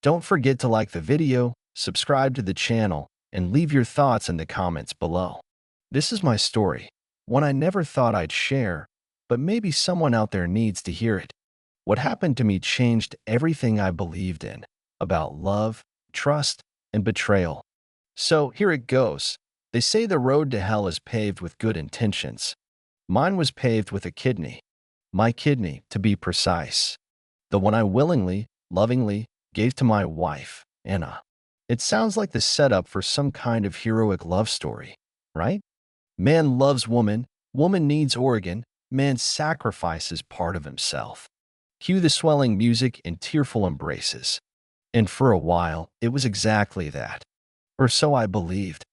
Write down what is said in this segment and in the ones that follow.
Don't forget to like the video, subscribe to the channel, and leave your thoughts in the comments below. This is my story, one I never thought I'd share, but maybe someone out there needs to hear it. What happened to me changed everything I believed in about love, trust, and betrayal. So here it goes. They say the road to hell is paved with good intentions. Mine was paved with a kidney. My kidney, to be precise. The one I willingly, lovingly gave to my wife, Anna. It sounds like the setup for some kind of heroic love story, right? Man loves woman, woman needs organ, man sacrifices part of himself. Cue the swelling music and tearful embraces. And for a while, it was exactly that. Or so I believed.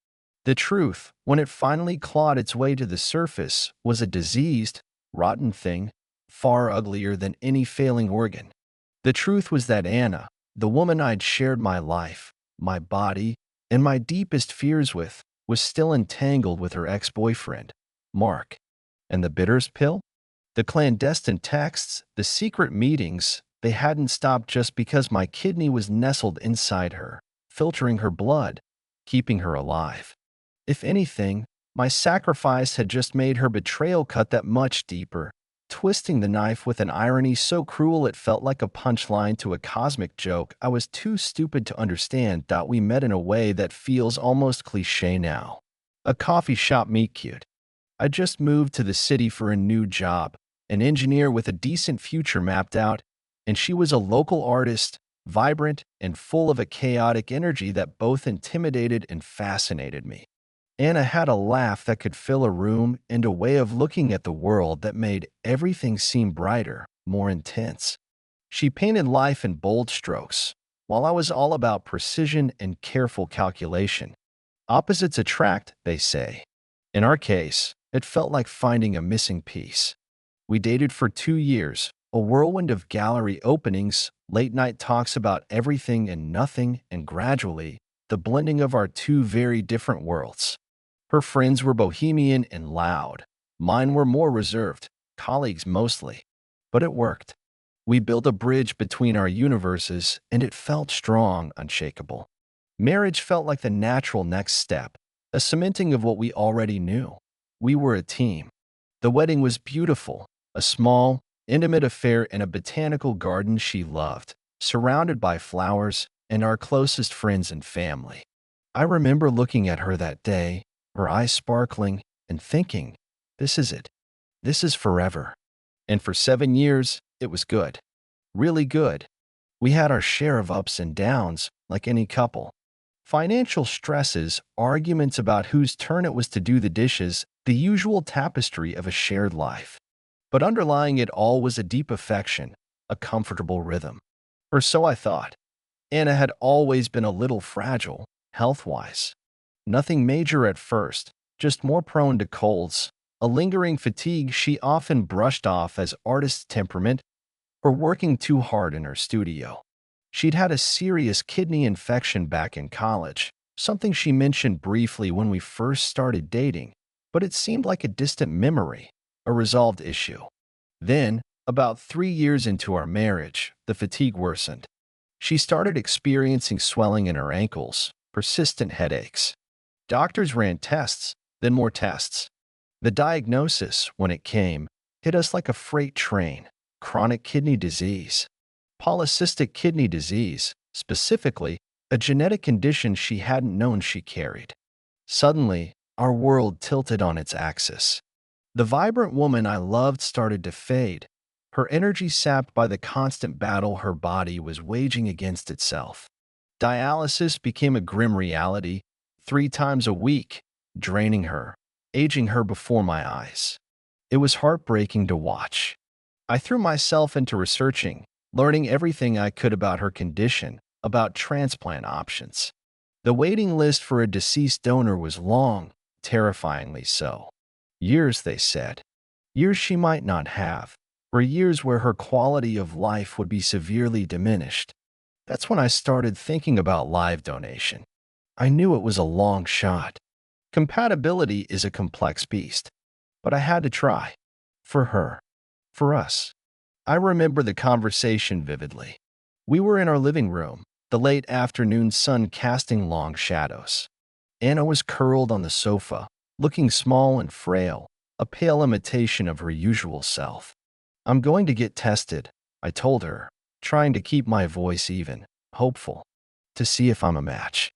The truth, when it finally clawed its way to the surface, was a diseased, rotten thing, far uglier than any failing organ. The truth was that Anna, the woman I'd shared my life, my body, and my deepest fears with, was still entangled with her ex-boyfriend, Mark. And the bitters pill? The clandestine texts, the secret meetings, they hadn't stopped just because my kidney was nestled inside her, filtering her blood, keeping her alive. If anything, my sacrifice had just made her betrayal cut that much deeper, twisting the knife with an irony so cruel it felt like a punchline to a cosmic joke I was too stupid to understand. We met in a way that feels almost cliché now. A coffee shop meet cute. I just moved to the city for a new job, an engineer with a decent future mapped out, and she was a local artist, vibrant and full of a chaotic energy that both intimidated and fascinated me. Anna had a laugh that could fill a room and a way of looking at the world that made everything seem brighter, more intense. She painted life in bold strokes, while I was all about precision and careful calculation. Opposites attract, they say. In our case, it felt like finding a missing piece. We dated for 2 years, a whirlwind of gallery openings, late-night talks about everything and nothing, and gradually, the blending of our two very different worlds. Her friends were bohemian and loud. Mine were more reserved, colleagues mostly. But it worked. We built a bridge between our universes, and it felt strong, unshakable. Marriage felt like the natural next step, a cementing of what we already knew. We were a team. The wedding was beautiful, a small, intimate affair in a botanical garden she loved, surrounded by flowers and our closest friends and family. I remember looking at her that day, her eyes sparkling, and thinking, this is it. This is forever. And for 7 years, it was good. Really good. We had our share of ups and downs, like any couple. Financial stresses, arguments about whose turn it was to do the dishes, the usual tapestry of a shared life. But underlying it all was a deep affection, a comfortable rhythm. Or so I thought. Anna had always been a little fragile, health-wise. Nothing major at first, just more prone to colds, a lingering fatigue she often brushed off as artist temperament or working too hard in her studio. She'd had a serious kidney infection back in college, something she mentioned briefly when we first started dating, but it seemed like a distant memory, a resolved issue. Then, about 3 years into our marriage, the fatigue worsened. She started experiencing swelling in her ankles, persistent headaches. Doctors ran tests, then more tests. The diagnosis, when it came, hit us like a freight train: chronic kidney disease. Polycystic kidney disease, specifically, a genetic condition she hadn't known she carried. Suddenly, our world tilted on its axis. The vibrant woman I loved started to fade, her energy sapped by the constant battle her body was waging against itself. Dialysis became a grim reality, 3 times a week, draining her, aging her before my eyes. It was heartbreaking to watch. I threw myself into researching, learning everything I could about her condition, about transplant options. The waiting list for a deceased donor was long, terrifyingly so. Years, they said. Years she might not have, or years where her quality of life would be severely diminished. That's when I started thinking about live donation. I knew it was a long shot. Compatibility is a complex beast, but I had to try. For her. For us. I remember the conversation vividly. We were in our living room, the late afternoon sun casting long shadows. Anna was curled on the sofa, looking small and frail, a pale imitation of her usual self. "I'm going to get tested," I told her, trying to keep my voice even, hopeful, to see if I'm a match.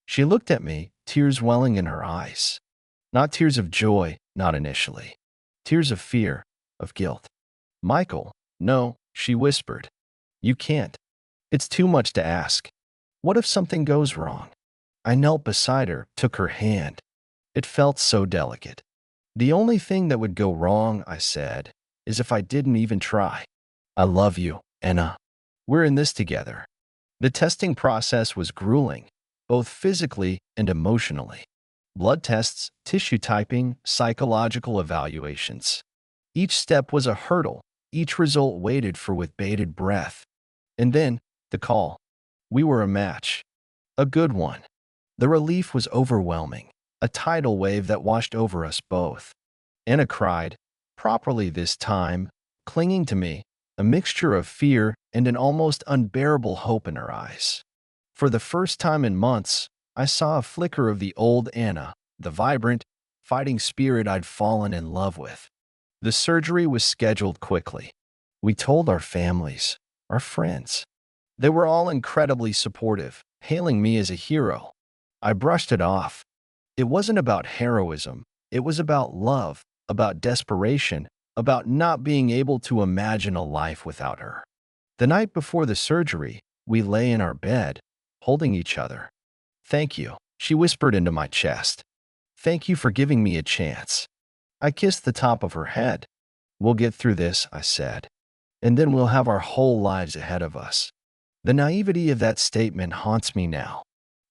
She looked at me, tears welling in her eyes. Not tears of joy, not initially. Tears of fear, of guilt. "Michael, no," she whispered. "You can't. It's too much to ask. What if something goes wrong?" I knelt beside her, took her hand. It felt so delicate. "The only thing that would go wrong," I said, "is if I didn't even try. I love you, Anna. We're in this together." The testing process was grueling, both physically and emotionally. Blood tests, tissue typing, psychological evaluations. Each step was a hurdle, each result waited for with bated breath. And then, the call. We were a match. A good one. The relief was overwhelming, a tidal wave that washed over us both. Anna cried, properly this time, clinging to me, a mixture of fear and an almost unbearable hope in her eyes. For the first time in months, I saw a flicker of the old Anna, the vibrant, fighting spirit I'd fallen in love with. The surgery was scheduled quickly. We told our families, our friends. They were all incredibly supportive, hailing me as a hero. I brushed it off. It wasn't about heroism. It was about love, about desperation, about not being able to imagine a life without her. The night before the surgery, we lay in our bed, holding each other. "Thank you," she whispered into my chest. "Thank you for giving me a chance." I kissed the top of her head. "We'll get through this," I said. "And then we'll have our whole lives ahead of us." The naivety of that statement haunts me now.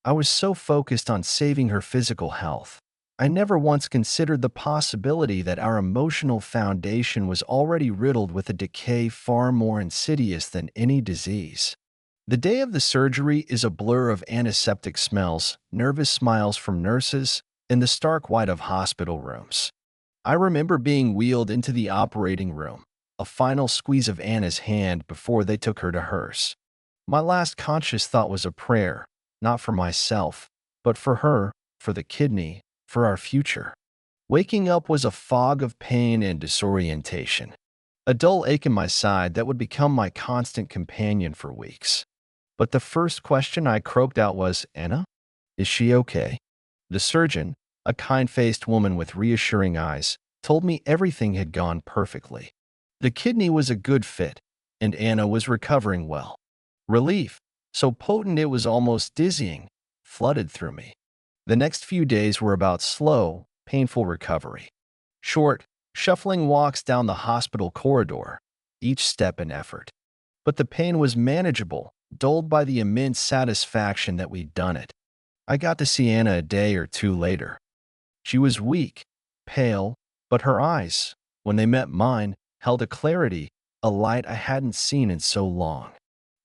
I was so focused on saving her physical health. I never once considered the possibility that our emotional foundation was already riddled with a decay far more insidious than any disease. The day of the surgery is a blur of antiseptic smells, nervous smiles from nurses, and the stark white of hospital rooms. I remember being wheeled into the operating room, a final squeeze of Anna's hand before they took her to hers. My last conscious thought was a prayer, not for myself, but for her, for the kidney, for our future. Waking up was a fog of pain and disorientation, a dull ache in my side that would become my constant companion for weeks. But the first question I croaked out was, "Anna, is she okay?" The surgeon, a kind-faced woman with reassuring eyes, told me everything had gone perfectly. The kidney was a good fit, and Anna was recovering well. Relief, so potent it was almost dizzying, flooded through me. The next few days were about slow, painful recovery. Short, shuffling walks down the hospital corridor, each step an effort. But the pain was manageable, dulled by the immense satisfaction that we'd done it. I got to see Anna a day or two later. She was weak, pale, but her eyes, when they met mine, held a clarity, a light I hadn't seen in so long.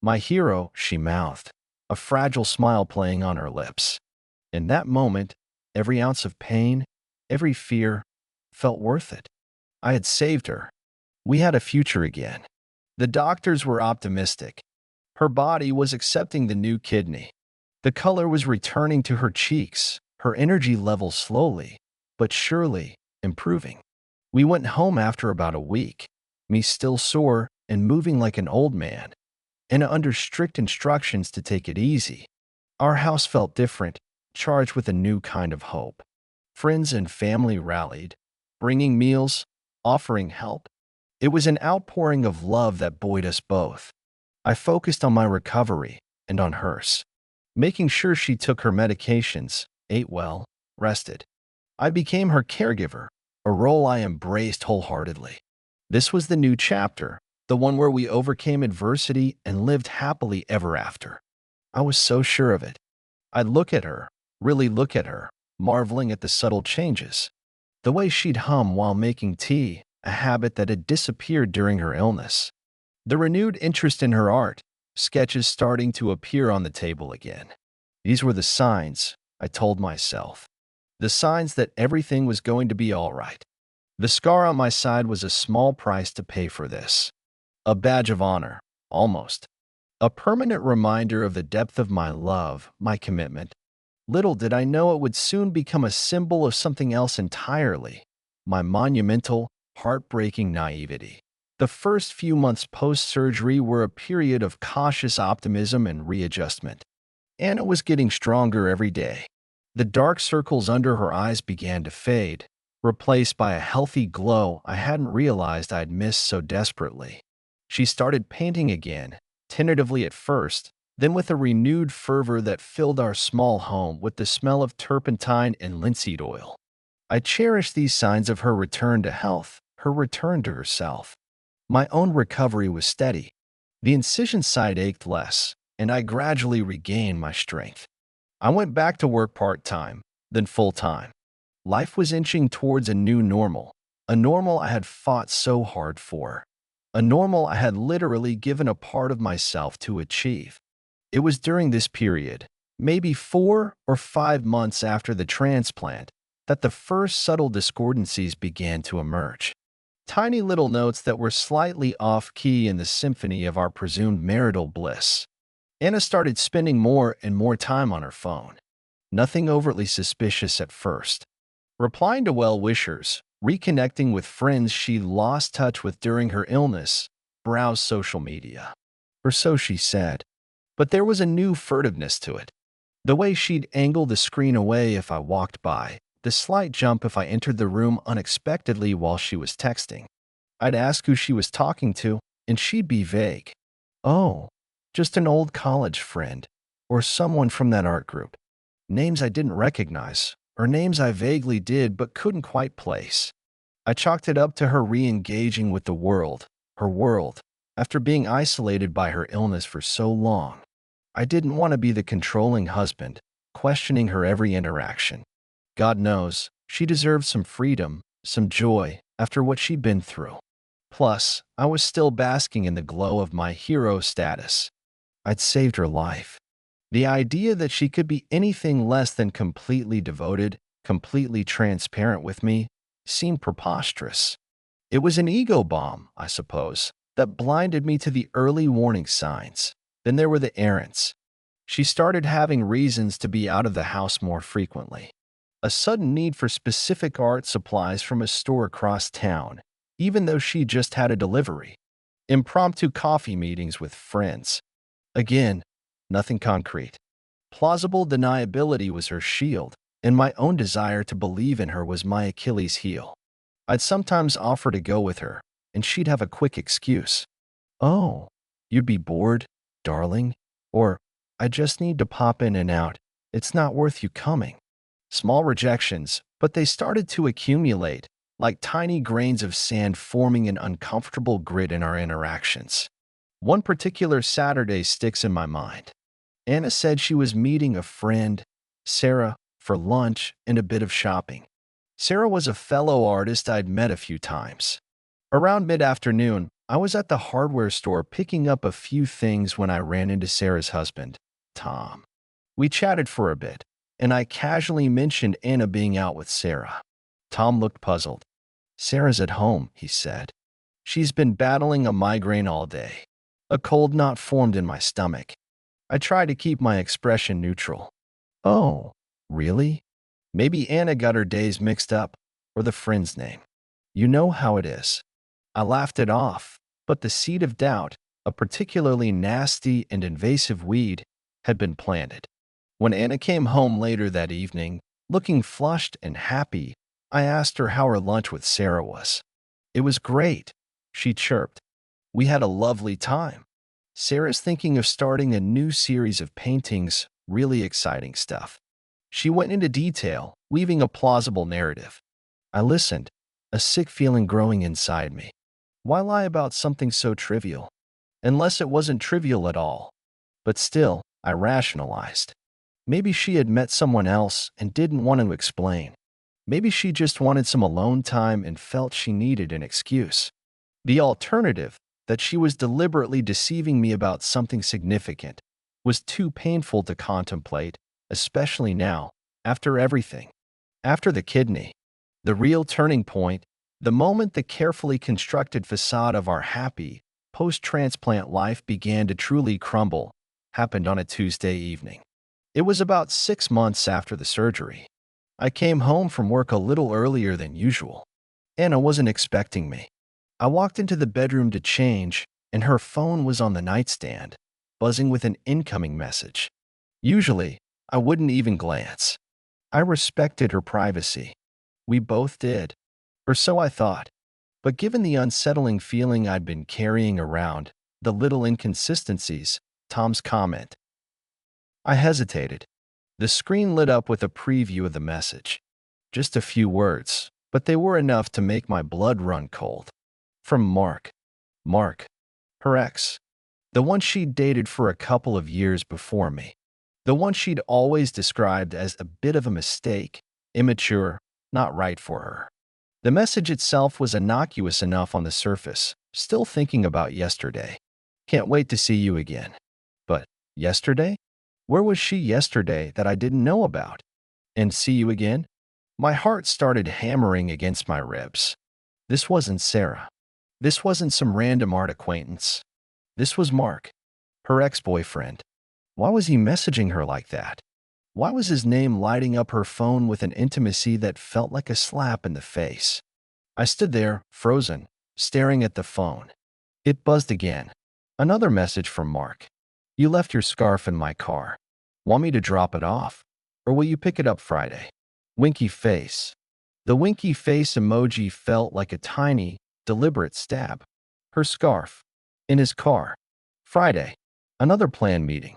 "My hero," she mouthed, a fragile smile playing on her lips. In that moment, every ounce of pain, every fear, felt worth it. I had saved her. We had a future again. The doctors were optimistic. Her body was accepting the new kidney. The color was returning to her cheeks, her energy level slowly, but surely, improving. We went home after about a week, me still sore and moving like an old man, and under strict instructions to take it easy. Our house felt different, charged with a new kind of hope. Friends and family rallied, bringing meals, offering help. It was an outpouring of love that buoyed us both. I focused on my recovery and on hers, making sure she took her medications, ate well, rested. I became her caregiver, a role I embraced wholeheartedly. This was the new chapter, the one where we overcame adversity and lived happily ever after. I was so sure of it. I'd look at her, really look at her, marveling at the subtle changes. The way she'd hum while making tea, a habit that had disappeared during her illness. The renewed interest in her art, sketches starting to appear on the table again. These were the signs, I told myself. The signs that everything was going to be all right. The scar on my side was a small price to pay for this. A badge of honor, almost. A permanent reminder of the depth of my love, my commitment. Little did I know it would soon become a symbol of something else entirely, my monumental, heartbreaking naivety. The first few months post-surgery were a period of cautious optimism and readjustment. Anna was getting stronger every day. The dark circles under her eyes began to fade, replaced by a healthy glow I hadn't realized I'd missed so desperately. She started painting again, tentatively at first, then with a renewed fervor that filled our small home with the smell of turpentine and linseed oil. I cherished these signs of her return to health, her return to herself. My own recovery was steady. The incision site ached less, and I gradually regained my strength. I went back to work part-time, then full-time. Life was inching towards a new normal, a normal I had fought so hard for, a normal I had literally given a part of myself to achieve. It was during this period, maybe 4 or 5 months after the transplant, that the first subtle discordancies began to emerge. Tiny little notes that were slightly off-key in the symphony of our presumed marital bliss. Anna started spending more and more time on her phone. Nothing overtly suspicious at first. Replying to well-wishers, reconnecting with friends she'd lost touch with during her illness, browsed social media. Or so she said. But there was a new furtiveness to it. The way she'd angle the screen away if I walked by, the slight jump if I entered the room unexpectedly while she was texting. I'd ask who she was talking to, and she'd be vague. Oh, just an old college friend, or someone from that art group. Names I didn't recognize, or names I vaguely did but couldn't quite place. I chalked it up to her re-engaging with the world, her world, after being isolated by her illness for so long. I didn't want to be the controlling husband, questioning her every interaction. God knows, she deserved some freedom, some joy, after what she'd been through. Plus, I was still basking in the glow of my hero status. I'd saved her life. The idea that she could be anything less than completely devoted, completely transparent with me, seemed preposterous. It was an ego bomb, I suppose, that blinded me to the early warning signs. Then there were the errands. She started having reasons to be out of the house more frequently. A sudden need for specific art supplies from a store across town, even though she just had a delivery. Impromptu coffee meetings with friends. Again, nothing concrete. Plausible deniability was her shield, and my own desire to believe in her was my Achilles heel. I'd sometimes offer to go with her, and she'd have a quick excuse. Oh, you'd be bored, darling? Or, I just need to pop in and out. It's not worth you coming. Small rejections, but they started to accumulate, like tiny grains of sand forming an uncomfortable grid in our interactions. One particular Saturday sticks in my mind. Anna said she was meeting a friend, Sarah, for lunch and a bit of shopping. Sarah was a fellow artist I'd met a few times. Around mid-afternoon, I was at the hardware store picking up a few things when I ran into Sarah's husband, Tom. We chatted for a bit, and I casually mentioned Anna being out with Sarah. Tom looked puzzled. Sarah's at home, he said. She's been battling a migraine all day. A cold knot formed in my stomach. I tried to keep my expression neutral. Oh, really? Maybe Anna got her days mixed up, or the friend's name. You know how it is. I laughed it off, but the seed of doubt, a particularly nasty and invasive weed, had been planted. When Anna came home later that evening, looking flushed and happy, I asked her how her lunch with Sarah was. It was great, she chirped. We had a lovely time. Sarah's thinking of starting a new series of paintings, really exciting stuff. She went into detail, weaving a plausible narrative. I listened, a sick feeling growing inside me. Why lie about something so trivial? Unless it wasn't trivial at all. But still, I rationalized. Maybe she had met someone else and didn't want to explain. Maybe she just wanted some alone time and felt she needed an excuse. The alternative, that she was deliberately deceiving me about something significant, was too painful to contemplate, especially now, after everything. After the kidney. The real turning point, the moment the carefully constructed facade of our happy, post-transplant life began to truly crumble happened on a Tuesday evening. It was about 6 months after the surgery. I came home from work a little earlier than usual. Anna wasn't expecting me. I walked into the bedroom to change, and her phone was on the nightstand, buzzing with an incoming message. Usually, I wouldn't even glance. I respected her privacy. We both did, or so I thought. But given the unsettling feeling I'd been carrying around, the little inconsistencies, Tom's comment, I hesitated. The screen lit up with a preview of the message. Just a few words, but they were enough to make my blood run cold. From Mark. Mark, her ex. The one she'd dated for a couple of years before me. The one she'd always described as a bit of a mistake, immature, not right for her. The message itself was innocuous enough on the surface, still thinking about yesterday. Can't wait to see you again. But yesterday? Where was she yesterday that I didn't know about? And see you again? My heart started hammering against my ribs. This wasn't Sarah. This wasn't some random art acquaintance. This was Mark, her ex-boyfriend. Why was he messaging her like that? Why was his name lighting up her phone with an intimacy that felt like a slap in the face? I stood there, frozen, staring at the phone. It buzzed again. Another message from Mark. You left your scarf in my car. Want me to drop it off? Or will you pick it up Friday? Winky face. The winky face emoji felt like a tiny, deliberate stab. Her scarf. In his car. Friday. Another planned meeting.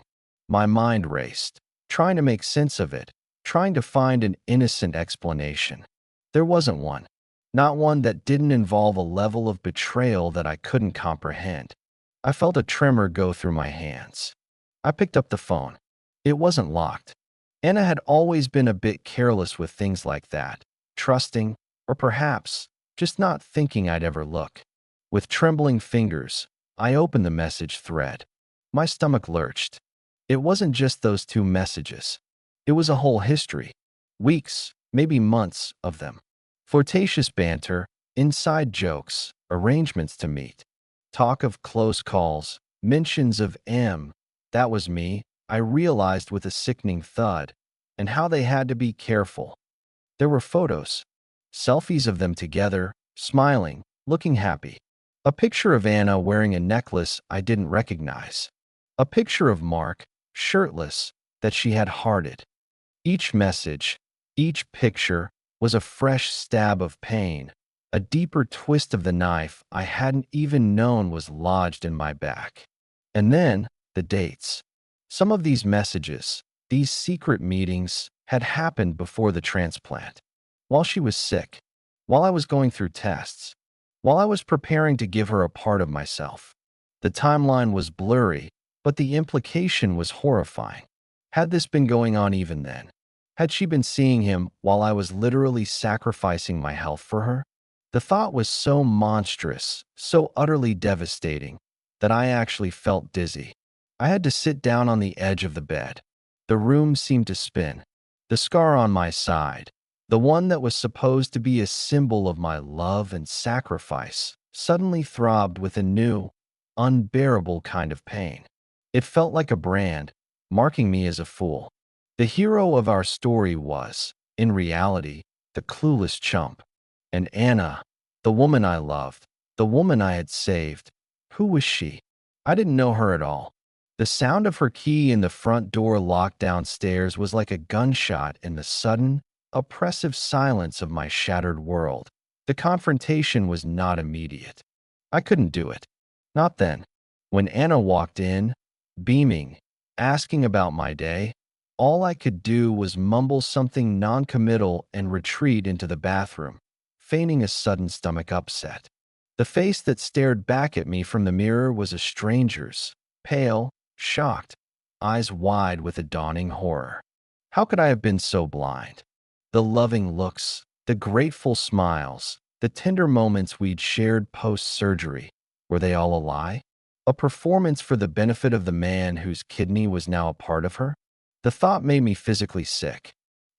My mind raced, trying to make sense of it, trying to find an innocent explanation. There wasn't one. Not one that didn't involve a level of betrayal that I couldn't comprehend. I felt a tremor go through my hands. I picked up the phone. It wasn't locked. Anna had always been a bit careless with things like that, trusting, or perhaps just not thinking I'd ever look. With trembling fingers, I opened the message thread. My stomach lurched. It wasn't just those two messages. It was a whole history. Weeks, maybe months of them. Flirtatious banter, inside jokes, arrangements to meet. Talk of close calls, mentions of M. That was me, I realized with a sickening thud, and how they had to be careful. There were photos. Selfies of them together, smiling, looking happy. A picture of Anna wearing a necklace I didn't recognize. A picture of Mark, shirtless, that she had hearted. Each message, each picture, was a fresh stab of pain, a deeper twist of the knife I hadn't even known was lodged in my back. And then, the dates. Some of these messages, these secret meetings, had happened before the transplant. While she was sick, while I was going through tests, while I was preparing to give her a part of myself. The timeline was blurry, but the implication was horrifying. Had this been going on even then? Had she been seeing him while I was literally sacrificing my health for her? The thought was so monstrous, so utterly devastating, that I actually felt dizzy. I had to sit down on the edge of the bed. The room seemed to spin. The scar on my side, the one that was supposed to be a symbol of my love and sacrifice, suddenly throbbed with a new, unbearable kind of pain. It felt like a brand, marking me as a fool. The hero of our story was, in reality, the clueless chump. And Anna, the woman I loved, the woman I had saved, who was she? I didn't know her at all. The sound of her key in the front door lock downstairs was like a gunshot in the sudden, oppressive silence of my shattered world. The confrontation was not immediate. I couldn't do it. Not then. When Anna walked in, beaming, asking about my day, all I could do was mumble something noncommittal and retreat into the bathroom, feigning a sudden stomach upset. The face that stared back at me from the mirror was a stranger's, pale, shocked, eyes wide with a dawning horror. How could I have been so blind? The loving looks, the grateful smiles, the tender moments we'd shared post-surgery, were they all a lie? A performance for the benefit of the man whose kidney was now a part of her? The thought made me physically sick.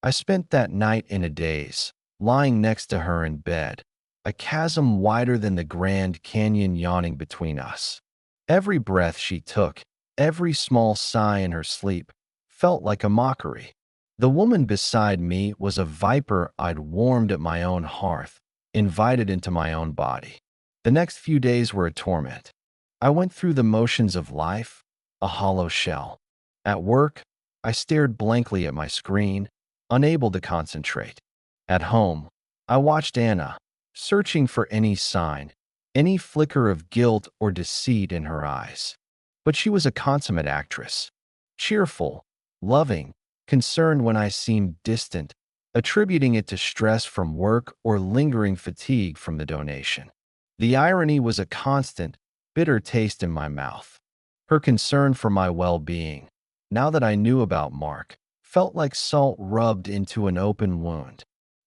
I spent that night in a daze, lying next to her in bed, a chasm wider than the Grand Canyon yawning between us. Every breath she took, every small sigh in her sleep, felt like a mockery. The woman beside me was a viper I'd warmed at my own hearth, invited into my own body. The next few days were a torment. I went through the motions of life, a hollow shell. At work, I stared blankly at my screen, unable to concentrate. At home, I watched Anna, searching for any sign, any flicker of guilt or deceit in her eyes. But she was a consummate actress, cheerful, loving, concerned when I seemed distant, attributing it to stress from work or lingering fatigue from the donation. The irony was a constant, bitter taste in my mouth. Her concern for my well-being, now that I knew about Mark, felt like salt rubbed into an open wound.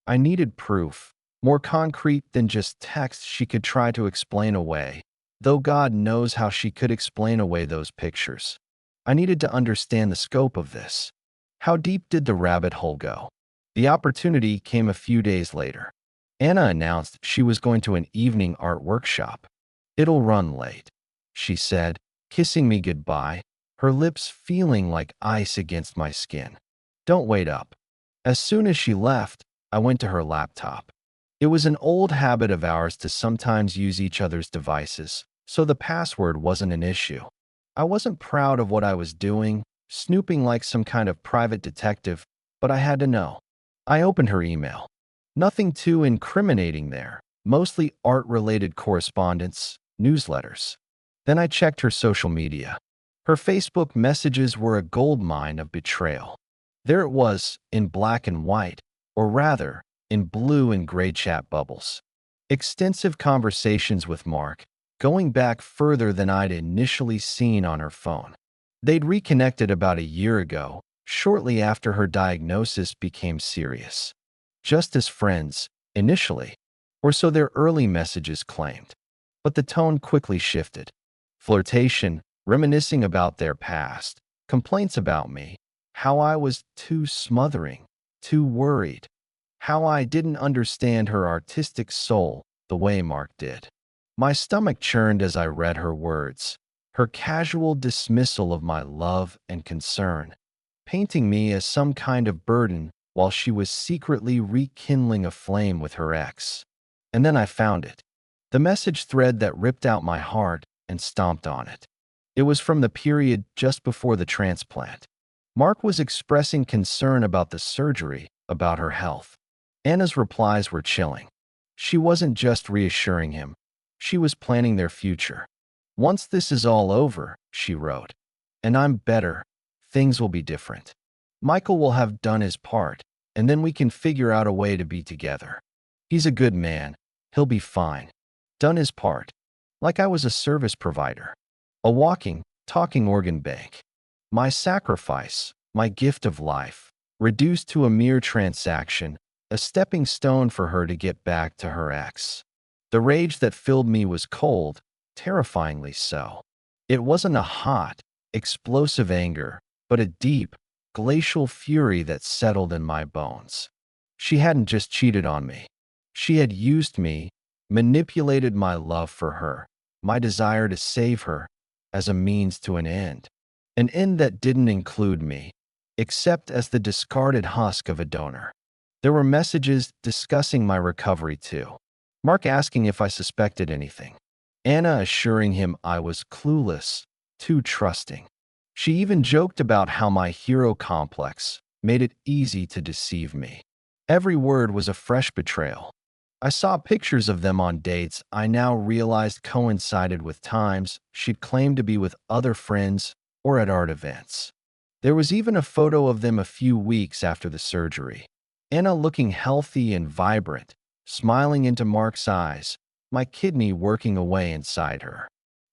I needed proof, more concrete than just text she could try to explain away, though God knows how she could explain away those pictures. I needed to understand the scope of this. How deep did the rabbit hole go? The opportunity came a few days later. Anna announced she was going to an evening art workshop. "It'll run late," she said, kissing me goodbye, her lips feeling like ice against my skin. "Don't wait up." As soon as she left, I went to her laptop. It was an old habit of ours to sometimes use each other's devices, so the password wasn't an issue. I wasn't proud of what I was doing, snooping like some kind of private detective, but I had to know. I opened her email. Nothing too incriminating there, mostly art-related correspondence, newsletters. Then I checked her social media. Her Facebook messages were a goldmine of betrayal. There it was, in black and white, or rather, in blue and gray chat bubbles. Extensive conversations with Mark, going back further than I'd initially seen on her phone. They'd reconnected about a year ago, shortly after her diagnosis became serious. Just as friends, initially, or so their early messages claimed. But the tone quickly shifted. Flirtation, reminiscing about their past, complaints about me, how I was too smothering, too worried, how I didn't understand her artistic soul the way Mark did. My stomach churned as I read her words, her casual dismissal of my love and concern, painting me as some kind of burden while she was secretly rekindling a flame with her ex. And then I found it. The message thread that ripped out my heart and stomped on it. It was from the period just before the transplant. Mark was expressing concern about the surgery, about her health. Anna's replies were chilling. She wasn't just reassuring him. She was planning their future. "Once this is all over," she wrote, "and I'm better, things will be different. Michael will have done his part, and then we can figure out a way to be together. He's a good man. He'll be fine. Done his part. Like I was a service provider. A walking, talking organ bank. My sacrifice, my gift of life, reduced to a mere transaction, a stepping stone for her to get back to her ex." The rage that filled me was cold, terrifyingly so. It wasn't a hot, explosive anger, but a deep, glacial fury that settled in my bones. She hadn't just cheated on me. She had used me, manipulated my love for her, my desire to save her, as a means to an end. An end that didn't include me, except as the discarded husk of a donor. There were messages discussing my recovery too. Mark asking if I suspected anything. Anna assuring him I was clueless, too trusting. She even joked about how my hero complex made it easy to deceive me. Every word was a fresh betrayal. I saw pictures of them on dates I now realized coincided with times she'd claimed to be with other friends or at art events. There was even a photo of them a few weeks after the surgery. Anna looking healthy and vibrant, smiling into Mark's eyes, my kidney working away inside her.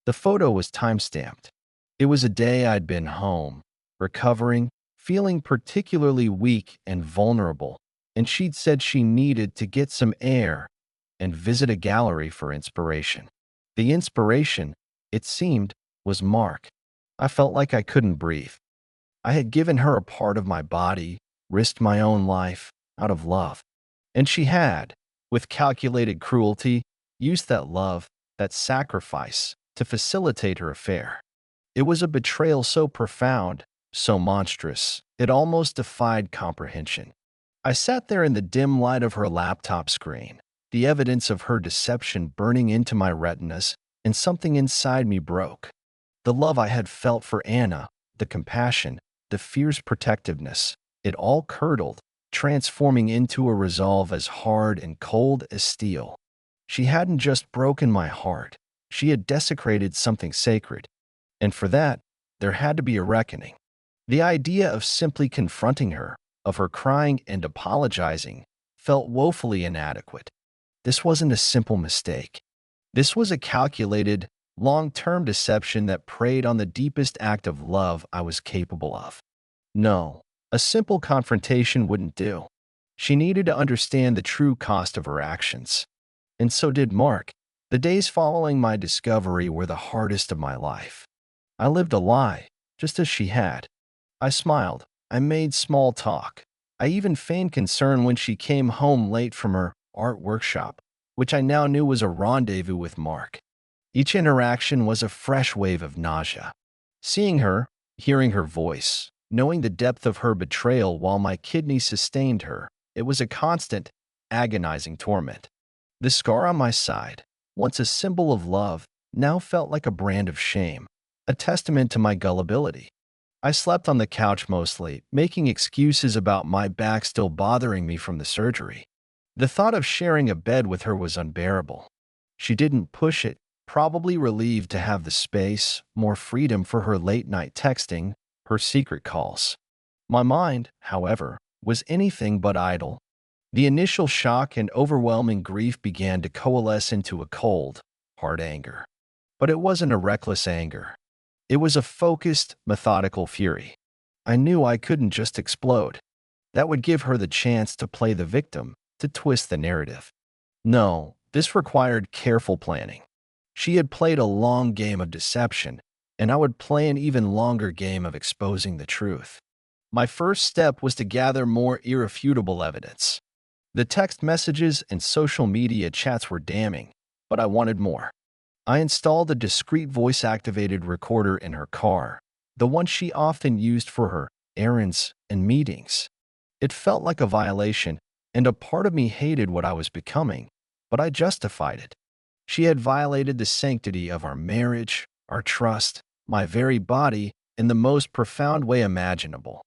The photo was time-stamped. It was a day I'd been home, recovering, feeling particularly weak and vulnerable, and she'd said she needed to get some air and visit a gallery for inspiration. The inspiration, it seemed, was Mark. I felt like I couldn't breathe. I had given her a part of my body, risked my own life, out of love. And she had, with calculated cruelty, used that love, that sacrifice, to facilitate her affair. It was a betrayal so profound, so monstrous, it almost defied comprehension. I sat there in the dim light of her laptop screen, the evidence of her deception burning into my retinas, and something inside me broke. The love I had felt for Anna, the compassion, the fierce protectiveness, it all curdled, transforming into a resolve as hard and cold as steel. She hadn't just broken my heart, she had desecrated something sacred, and for that, there had to be a reckoning. The idea of simply confronting her, of her crying and apologizing, felt woefully inadequate. This wasn't a simple mistake. This was a calculated, long-term deception that preyed on the deepest act of love I was capable of. No, a simple confrontation wouldn't do. She needed to understand the true cost of her actions. And so did Mark. The days following my discovery were the hardest of my life. I lived a lie, just as she had. I smiled. I made small talk. I even feigned concern when she came home late from her art workshop, which I now knew was a rendezvous with Mark. Each interaction was a fresh wave of nausea. Seeing her, hearing her voice, knowing the depth of her betrayal while my kidney sustained her, it was a constant, agonizing torment. The scar on my side, once a symbol of love, now felt like a brand of shame, a testament to my gullibility. I slept on the couch mostly, making excuses about my back still bothering me from the surgery. The thought of sharing a bed with her was unbearable. She didn't push it, probably relieved to have the space, more freedom for her late-night texting, her secret calls. My mind, however, was anything but idle. The initial shock and overwhelming grief began to coalesce into a cold, hard anger. But it wasn't a reckless anger. It was a focused, methodical fury. I knew I couldn't just explode. That would give her the chance to play the victim, to twist the narrative. No, this required careful planning. She had played a long game of deception, and I would play an even longer game of exposing the truth. My first step was to gather more irrefutable evidence. The text messages and social media chats were damning, but I wanted more. I installed a discreet voice-activated recorder in her car, the one she often used for her errands and meetings. It felt like a violation, and a part of me hated what I was becoming, but I justified it. She had violated the sanctity of our marriage, our trust, my very body, in the most profound way imaginable.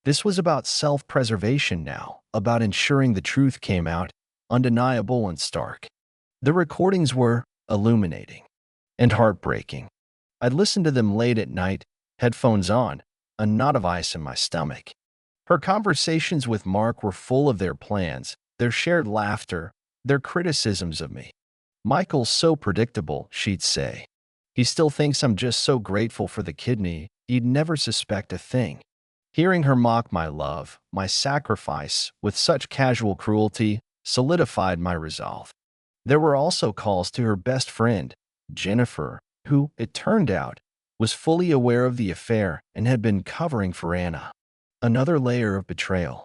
This was about self-preservation now, about ensuring the truth came out, undeniable and stark. The recordings were illuminating and heartbreaking. I'd listen to them late at night, headphones on, a knot of ice in my stomach. Her conversations with Mark were full of their plans, their shared laughter, their criticisms of me. "Michael's so predictable," she'd say. "He still thinks I'm just so grateful for the kidney, he'd never suspect a thing." Hearing her mock my love, my sacrifice, with such casual cruelty, solidified my resolve. There were also calls to her best friend, Jennifer, who, it turned out, was fully aware of the affair and had been covering for Anna. Another layer of betrayal.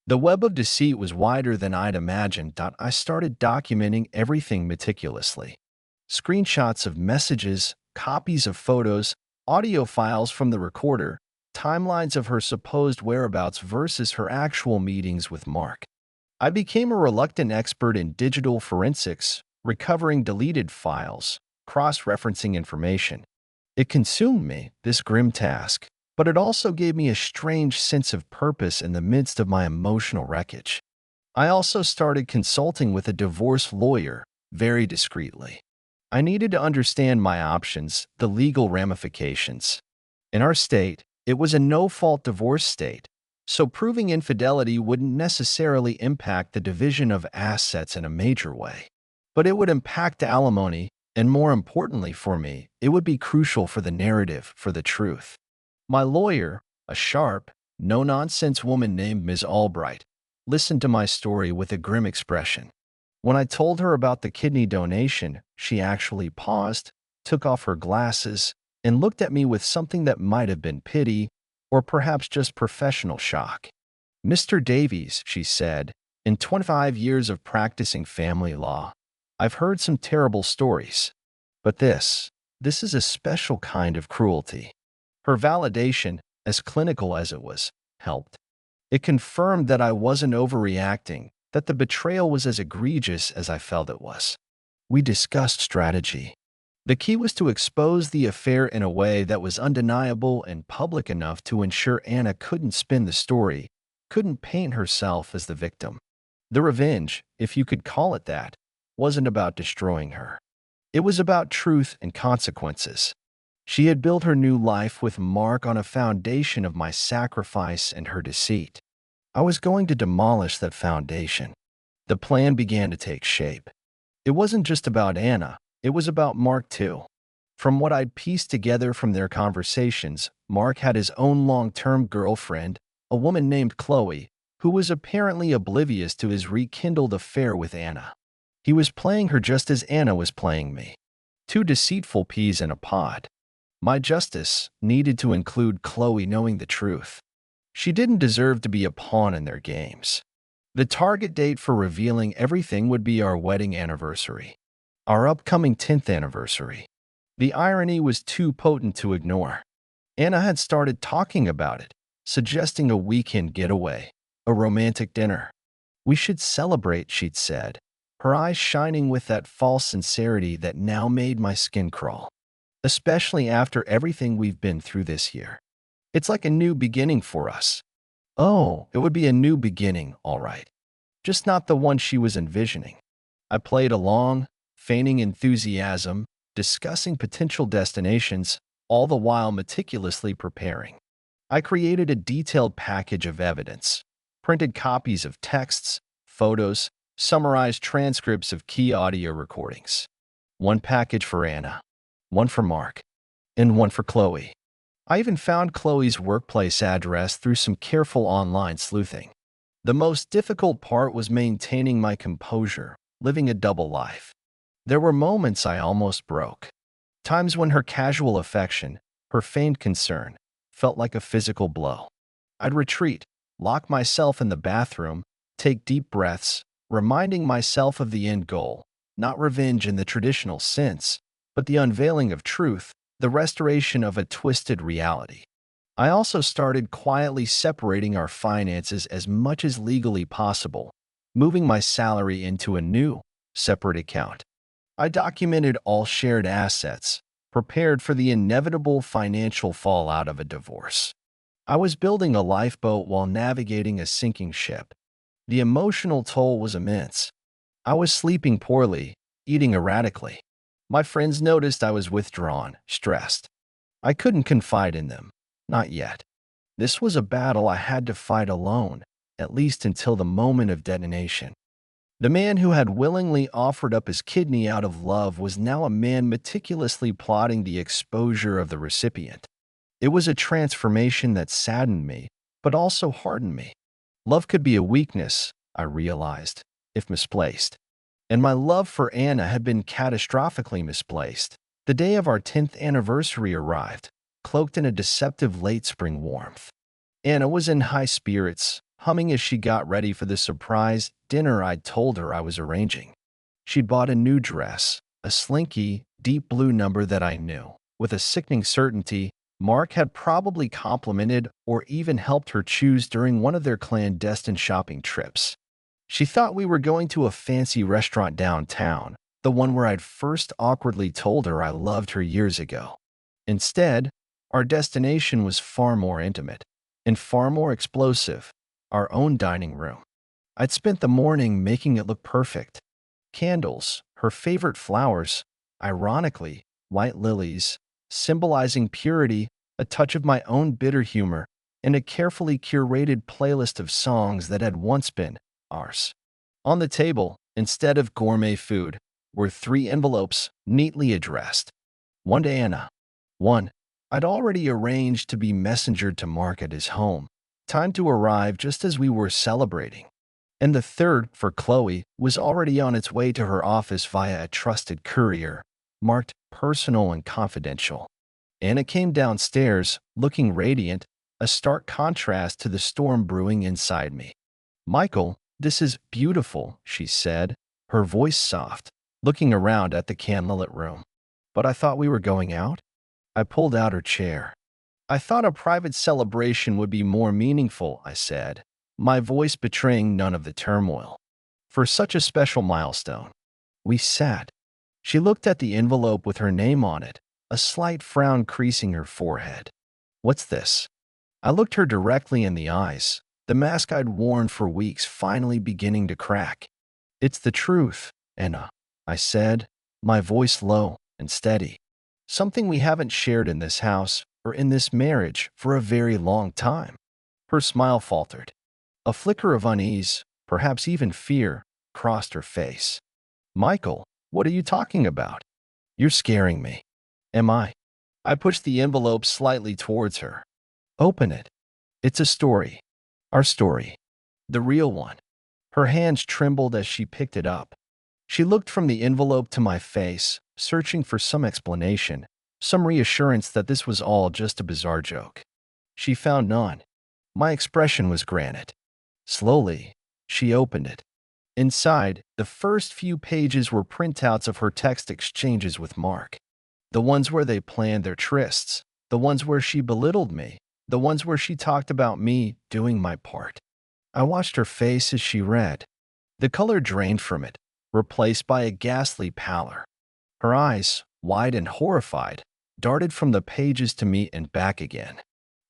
The web of deceit was wider than I'd imagined. I started documenting everything meticulously. Screenshots of messages, copies of photos, audio files from the recorder, timelines of her supposed whereabouts versus her actual meetings with Mark. I became a reluctant expert in digital forensics, recovering deleted files, cross-referencing information. It consumed me, this grim task, but it also gave me a strange sense of purpose in the midst of my emotional wreckage. I also started consulting with a divorce lawyer, very discreetly. I needed to understand my options, the legal ramifications. In our state, it was a no-fault divorce state, so proving infidelity wouldn't necessarily impact the division of assets in a major way. But it would impact alimony, and more importantly for me, it would be crucial for the narrative, for the truth. My lawyer, a sharp, no-nonsense woman named Ms. Albright, listened to my story with a grim expression. When I told her about the kidney donation, she actually paused, took off her glasses, and looked at me with something that might have been pity, or perhaps just professional shock. "Mr. Davies," she said, "in 25 years of practicing family law, I've heard some terrible stories. But this This is a special kind of cruelty. Her validation, as clinical as it was, helped. It confirmed that I wasn't overreacting, that the betrayal was as egregious as I felt it was. We discussed strategy. The key was to expose the affair in a way that was undeniable and public enough to ensure Anna couldn't spin the story, couldn't paint herself as the victim. The revenge, if you could call it that, wasn't about destroying her. It was about truth and consequences. She had built her new life with Mark on a foundation of my sacrifice and her deceit. I was going to demolish that foundation. The plan began to take shape. It wasn't just about Anna, it was about Mark too. From what I'd pieced together from their conversations, Mark had his own long-term girlfriend, a woman named Chloe, who was apparently oblivious to his rekindled affair with Anna. He was playing her just as Anna was playing me. Two deceitful peas in a pod. My justice needed to include Chloe knowing the truth. She didn't deserve to be a pawn in their games. The target date for revealing everything would be our wedding anniversary. Our upcoming 10th anniversary. The irony was too potent to ignore. Anna had started talking about it, suggesting a weekend getaway, a romantic dinner. We should celebrate, she'd said, her eyes shining with that false sincerity that now made my skin crawl. Especially after everything we've been through this year. It's like a new beginning for us. Oh, it would be a new beginning, all right. Just not the one she was envisioning. I played along, feigning enthusiasm, discussing potential destinations, all the while meticulously preparing. I created a detailed package of evidence, printed copies of texts, photos, summarized transcripts of key audio recordings. One package for Anna, one for Mark, and one for Chloe. I even found Chloe's workplace address through some careful online sleuthing. The most difficult part was maintaining my composure, living a double life. There were moments I almost broke. Times when her casual affection, her feigned concern, felt like a physical blow. I'd retreat, lock myself in the bathroom, take deep breaths, reminding myself of the end goal, not revenge in the traditional sense, but the unveiling of truth, the restoration of a twisted reality. I also started quietly separating our finances as much as legally possible, moving my salary into a new, separate account. I documented all shared assets, prepared for the inevitable financial fallout of a divorce. I was building a lifeboat while navigating a sinking ship. The emotional toll was immense. I was sleeping poorly, eating erratically. My friends noticed I was withdrawn, stressed. I couldn't confide in them. Not yet. This was a battle I had to fight alone, at least until the moment of detonation. The man who had willingly offered up his kidney out of love was now a man meticulously plotting the exposure of the recipient. It was a transformation that saddened me, but also hardened me. Love could be a weakness, I realized, if misplaced. And my love for Anna had been catastrophically misplaced. The day of our 10th anniversary arrived, cloaked in a deceptive late spring warmth. Anna was in high spirits, humming as she got ready for the surprise dinner I'd told her I was arranging. She'd bought a new dress, a slinky, deep blue number that I knew. With a sickening certainty, Mark had probably complimented or even helped her choose during one of their clandestine shopping trips. She thought we were going to a fancy restaurant downtown, the one where I'd first awkwardly told her I loved her years ago. Instead, our destination was far more intimate and far more explosive, our own dining room. I'd spent the morning making it look perfect. Candles, her favorite flowers, ironically, white lilies, symbolizing purity, a touch of my own bitter humor, and a carefully curated playlist of songs that had once been ours. On the table, instead of gourmet food, were 3 envelopes neatly addressed. One to Anna. One I'd already arranged to be messengered to Mark at his home, timed to arrive just as we were celebrating. And the third, for Chloe, was already on its way to her office via a trusted courier, marked personal and confidential. Anna came downstairs, looking radiant, a stark contrast to the storm brewing inside me. "Michael, this is beautiful," she said, her voice soft, looking around at the candlelit room. But I thought we were going out? I pulled out her chair. I thought a private celebration would be more meaningful, I said, my voice betraying none of the turmoil. For such a special milestone. We sat. She looked at the envelope with her name on it, a slight frown creasing her forehead. What's this? I looked her directly in the eyes, the mask I'd worn for weeks finally beginning to crack. It's the truth, Anna, I said, my voice low and steady. Something we haven't shared in this house or in this marriage for a very long time. Her smile faltered. A flicker of unease, perhaps even fear, crossed her face. Michael, what are you talking about? You're scaring me. Am I? I pushed the envelope slightly towards her. Open it. It's a story. Our story. The real one. Her hands trembled as she picked it up. She looked from the envelope to my face, searching for some explanation, some reassurance that this was all just a bizarre joke. She found none. My expression was granite. Slowly, she opened it. Inside, the first few pages were printouts of her text exchanges with Mark. The ones where they planned their trysts, the ones where she belittled me, the ones where she talked about me doing my part. I watched her face as she read. The color drained from it, replaced by a ghastly pallor. Her eyes, wide and horrified, darted from the pages to me and back again.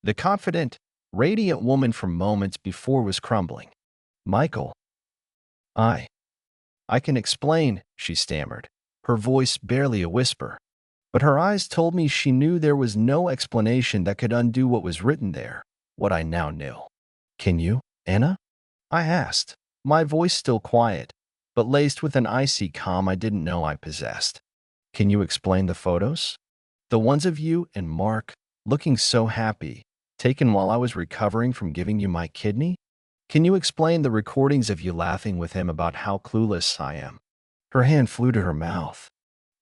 The confident, radiant woman from moments before was crumbling. Michael. I can explain, she stammered, her voice barely a whisper. But her eyes told me she knew there was no explanation that could undo what was written there, what I now knew. Can you, Anna? I asked, my voice still quiet, but laced with an icy calm I didn't know I possessed. Can you explain the photos? The ones of you and Mark, looking so happy, taken while I was recovering from giving you my kidney? Can you explain the recordings of you laughing with him about how clueless I am? Her hand flew to her mouth.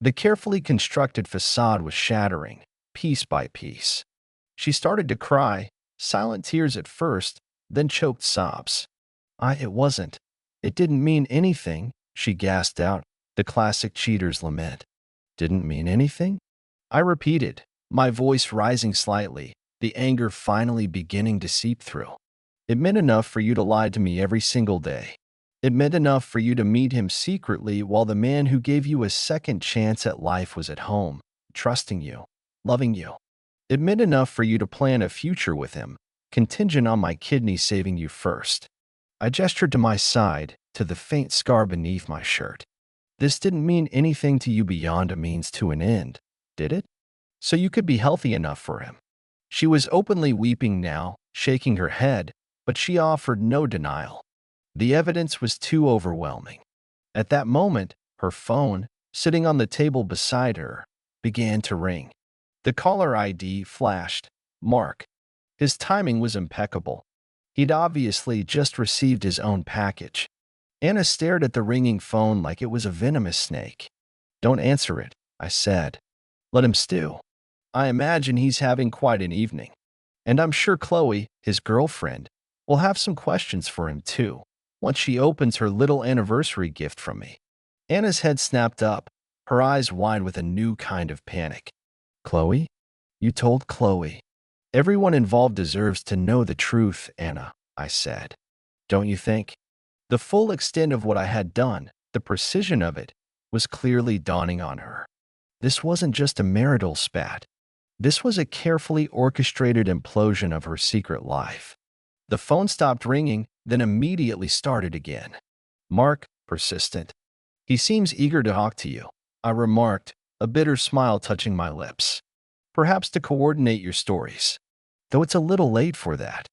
The carefully constructed facade was shattering, piece by piece. She started to cry, silent tears at first, then choked sobs. It wasn't. It didn't mean anything, she gasped out, the classic cheater's lament. Didn't mean anything? I repeated, my voice rising slightly, the anger finally beginning to seep through. It meant enough for you to lie to me every single day. It meant enough for you to meet him secretly while the man who gave you a second chance at life was at home, trusting you, loving you. It meant enough for you to plan a future with him, contingent on my kidney saving you first. I gestured to my side, to the faint scar beneath my shirt. This didn't mean anything to you beyond a means to an end, did it? So you could be healthy enough for him. She was openly weeping now, shaking her head, but she offered no denial. The evidence was too overwhelming. At that moment, her phone, sitting on the table beside her, began to ring. The caller ID flashed. Mark. His timing was impeccable. He'd obviously just received his own package. Anna stared at the ringing phone like it was a venomous snake. Don't answer it, I said. Let him stew. I imagine he's having quite an evening. And I'm sure Chloe, his girlfriend, will have some questions for him too, once she opens her little anniversary gift from me. Anna's head snapped up, her eyes wide with a new kind of panic. Chloe? You told Chloe. Everyone involved deserves to know the truth, Anna, I said. Don't you think? The full extent of what I had done, the precision of it, was clearly dawning on her. This wasn't just a marital spat. This was a carefully orchestrated implosion of her secret life. The phone stopped ringing, then immediately started again. Mark, persistent. He seems eager to talk to you, I remarked, a bitter smile touching my lips. Perhaps to coordinate your stories. Though it's a little late for that.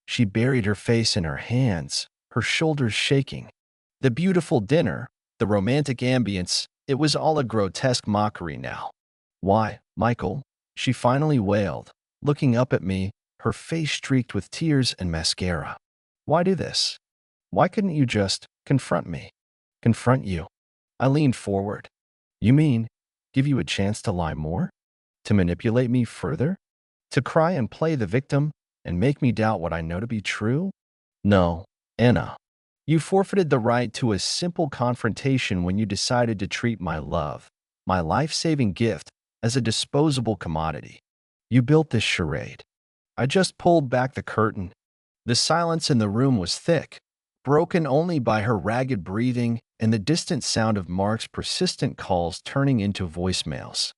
She buried her face in her hands, her shoulders shaking. The beautiful dinner, the romantic ambience, it was all a grotesque mockery now. Why, Michael? She finally wailed, looking up at me, her face streaked with tears and mascara. Why do this? Why couldn't you just confront me? Confront you? I leaned forward. You mean, give you a chance to lie more? To manipulate me further? To cry and play the victim and make me doubt what I know to be true? No, Anna. You forfeited the right to a simple confrontation when you decided to treat my love, my life-saving gift, as a disposable commodity. You built this charade. I just pulled back the curtain. The silence in the room was thick, broken only by her ragged breathing and the distant sound of Mark's persistent calls turning into voicemails.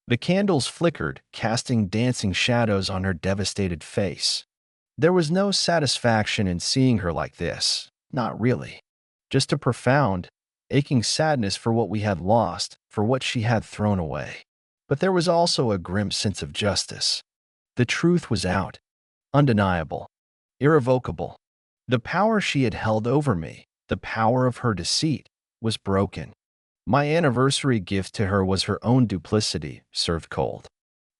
The candles flickered, casting dancing shadows on her devastated face. There was no satisfaction in seeing her like this, not really. Just a profound, aching sadness for what we had lost, for what she had thrown away. But there was also a grim sense of justice. The truth was out, undeniable, irrevocable. The power she had held over me, the power of her deceit, was broken. My anniversary gift to her was her own duplicity, served cold.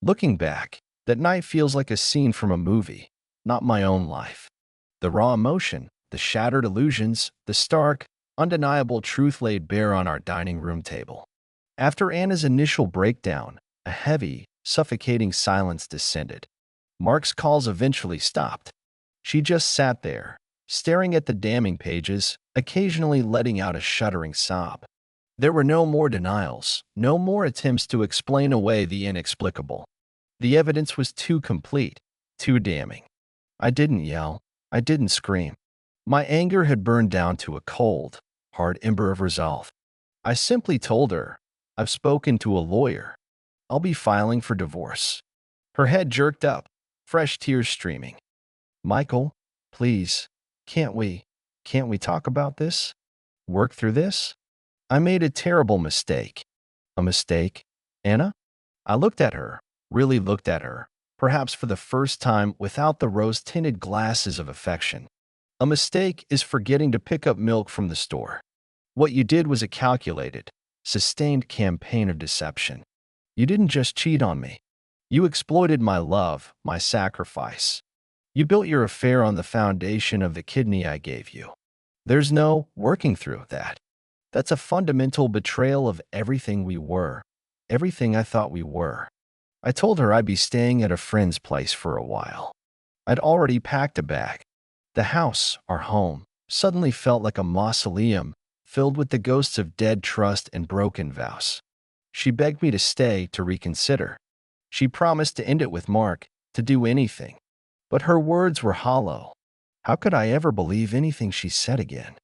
Looking back, that night feels like a scene from a movie, not my own life. The raw emotion, the shattered illusions, the stark, undeniable truth laid bare on our dining room table. After Anna's initial breakdown, a heavy, suffocating silence descended. Mark's calls eventually stopped. She just sat there, staring at the damning pages, occasionally letting out a shuddering sob. There were no more denials, no more attempts to explain away the inexplicable. The evidence was too complete, too damning. I didn't yell. I didn't scream. My anger had burned down to a cold, hard ember of resolve. I simply told her, I've spoken to a lawyer. I'll be filing for divorce. Her head jerked up, fresh tears streaming. Michael, please, can't we talk about this? Work through this? I made a terrible mistake. A mistake? Anna? I looked at her, really looked at her, perhaps for the first time without the rose-tinted glasses of affection. A mistake is forgetting to pick up milk from the store. What you did was a calculated, sustained campaign of deception. You didn't just cheat on me. You exploited my love, my sacrifice. You built your affair on the foundation of the kidney I gave you. There's no working through that. That's a fundamental betrayal of everything we were, everything I thought we were. I told her I'd be staying at a friend's place for a while. I'd already packed a bag. The house, our home, suddenly felt like a mausoleum filled with the ghosts of dead trust and broken vows. She begged me to stay, to reconsider. She promised to end it with Mark, to do anything. But her words were hollow. How could I ever believe anything she said again?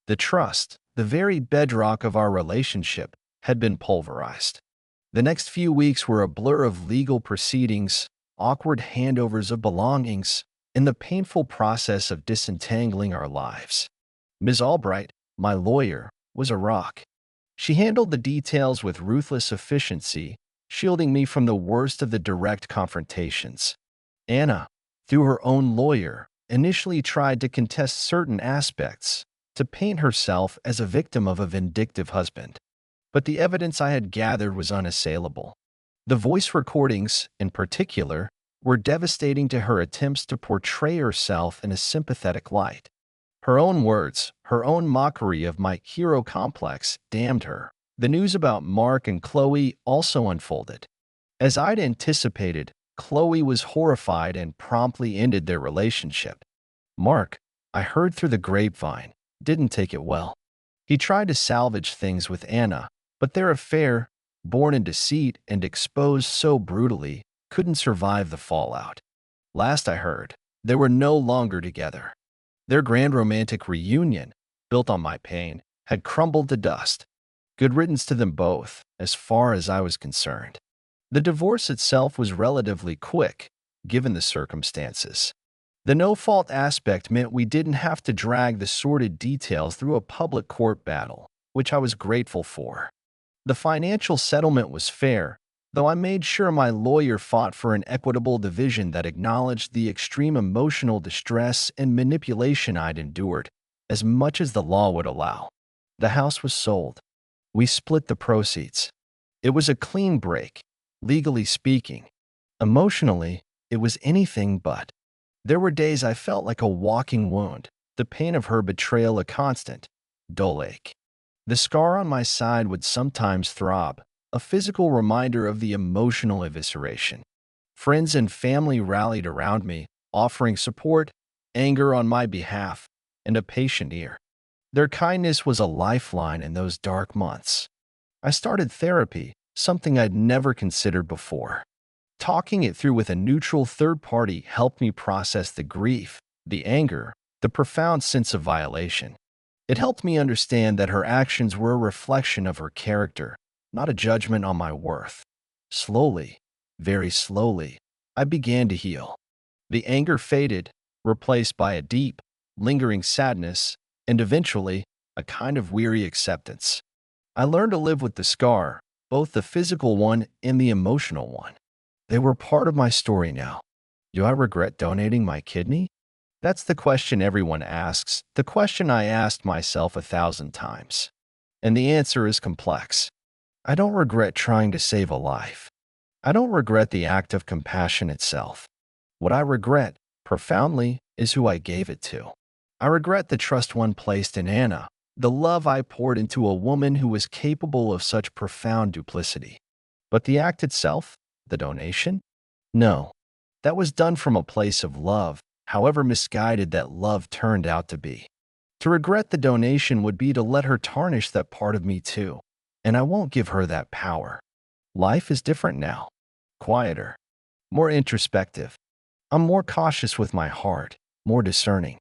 The trust, the very bedrock of our relationship, had been pulverized. The next few weeks were a blur of legal proceedings, awkward handovers of belongings, and the painful process of disentangling our lives. Ms. Albright, my lawyer, was a rock. She handled the details with ruthless efficiency, shielding me from the worst of the direct confrontations. Anna, through her own lawyer, initially tried to contest certain aspects, to paint herself as a victim of a vindictive husband. But the evidence I had gathered was unassailable. The voice recordings, in particular, were devastating to her attempts to portray herself in a sympathetic light. Her own words, her own mockery of my hero complex, damned her. The news about Mark and Chloe also unfolded. As I'd anticipated, Chloe was horrified and promptly ended their relationship. Mark, I heard through the grapevine, didn't take it well. He tried to salvage things with Anna, but their affair, born in deceit and exposed so brutally, couldn't survive the fallout. Last I heard, they were no longer together. Their grand romantic reunion, built on my pain, had crumbled to dust. Good riddance to them both, as far as I was concerned. The divorce itself was relatively quick, given the circumstances. The no-fault aspect meant we didn't have to drag the sordid details through a public court battle, which I was grateful for. The financial settlement was fair, though I made sure my lawyer fought for an equitable division that acknowledged the extreme emotional distress and manipulation I'd endured, as much as the law would allow. The house was sold. We split the proceeds. It was a clean break, legally speaking. Emotionally, it was anything but. There were days I felt like a walking wound, the pain of her betrayal a constant, dull ache. The scar on my side would sometimes throb, a physical reminder of the emotional evisceration. Friends and family rallied around me, offering support, anger on my behalf, and a patient ear. Their kindness was a lifeline in those dark months. I started therapy, something I'd never considered before. Talking it through with a neutral third party helped me process the grief, the anger, the profound sense of violation. It helped me understand that her actions were a reflection of her character, not a judgment on my worth. Slowly, very slowly, I began to heal. The anger faded, replaced by a deep, lingering sadness, and eventually, a kind of weary acceptance. I learned to live with the scar, both the physical one and the emotional one. They were part of my story now. Do I regret donating my kidney? That's the question everyone asks, the question I asked myself 1,000 times. And the answer is complex. I don't regret trying to save a life. I don't regret the act of compassion itself. What I regret, profoundly, is who I gave it to. I regret the trust one placed in Anna, the love I poured into a woman who was capable of such profound duplicity. But the act itself, the donation? No, that was done from a place of love, however misguided that love turned out to be. To regret the donation would be to let her tarnish that part of me too, and I won't give her that power. Life is different now, quieter, more introspective. I'm more cautious with my heart, more discerning.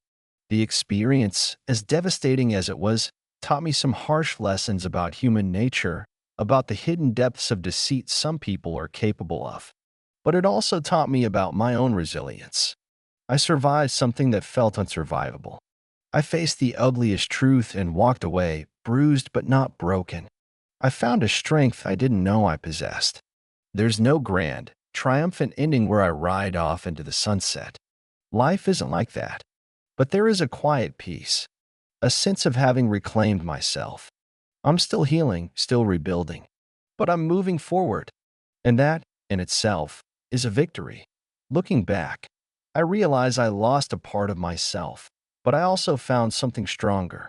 The experience, as devastating as it was, taught me some harsh lessons about human nature, about the hidden depths of deceit some people are capable of. But it also taught me about my own resilience. I survived something that felt unsurvivable. I faced the ugliest truth and walked away, bruised but not broken. I found a strength I didn't know I possessed. There's no grand, triumphant ending where I ride off into the sunset. Life isn't like that. But there is a quiet peace, a sense of having reclaimed myself. I'm still healing, still rebuilding, but I'm moving forward. And that, in itself, is a victory. Looking back, I realize I lost a part of myself, but I also found something stronger.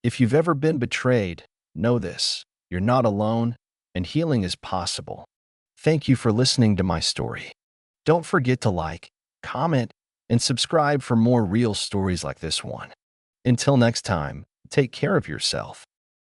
If you've ever been betrayed, know this: you're not alone, and healing is possible. Thank you for listening to my story. Don't forget to like, comment, and subscribe for more real stories like this one. Until next time, take care of yourself.